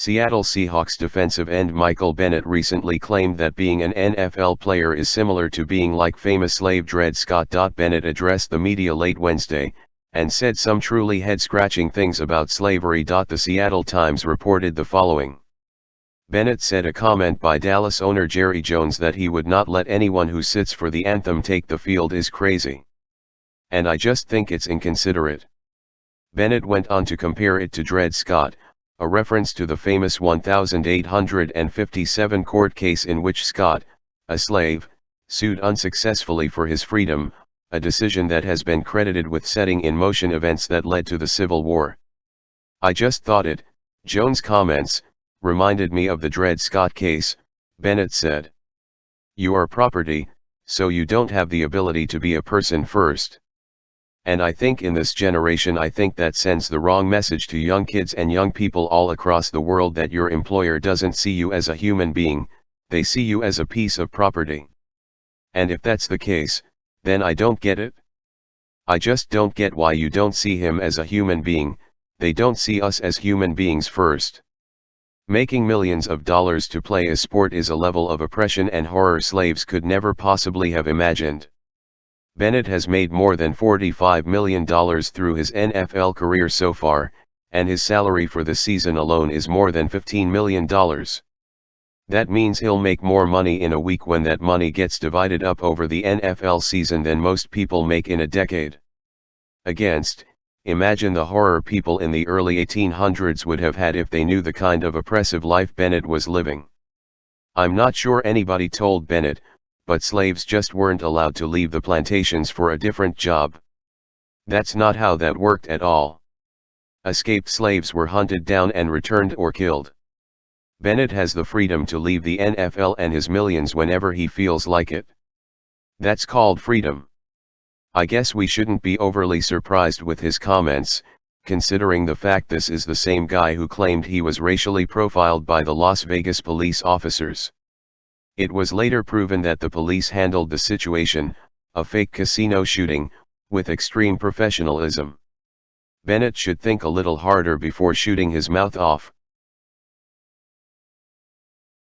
Seattle Seahawks defensive end Michael Bennett recently claimed that being an NFL player is similar to being like famous slave Dred Scott. Bennett addressed the media late Wednesday, and said some truly head-scratching things about slavery. The Seattle Times reported the following. Bennett said a comment by Dallas owner Jerry Jones that he would not let anyone who sits for the anthem take the field is crazy. And I just think it's inconsiderate. Bennett went on to compare it to Dred Scott, a reference to the famous 1857 court case in which Scott, a slave, sued unsuccessfully for his freedom, a decision that has been credited with setting in motion events that led to the Civil War. I just thought it, Jones comments, reminded me of the Dred Scott case, Bennett said. You are property, so you don't have the ability to be a person first. And I think in this generation that sends the wrong message to young kids and young people all across the world that your employer doesn't see you as a human being, they see you as a piece of property. And if that's the case, then I don't get it. I just don't get why you don't see him as a human being. They don't see us as human beings first. Making millions of dollars to play a sport is a level of oppression and horror slaves could never possibly have imagined. Bennett has made more than $45 million through his NFL career so far, and his salary for the season alone is more than $15 million. That means he'll make more money in a week when that money gets divided up over the NFL season than most people make in a decade. Imagine the horror people in the early 1800s would have had if they knew the kind of oppressive life Bennett was living. I'm not sure anybody told Bennett, but slaves just weren't allowed to leave the plantations for a different job. That's not how that worked at all. Escaped slaves were hunted down and returned or killed. Bennett has the freedom to leave the NFL and his millions whenever he feels like it. That's called freedom. I guess we shouldn't be overly surprised with his comments, considering the fact this is the same guy who claimed he was racially profiled by the Las Vegas police officers. It was later proven that the police handled the situation, a fake casino shooting, with extreme professionalism. Bennett should think a little harder before shooting his mouth off.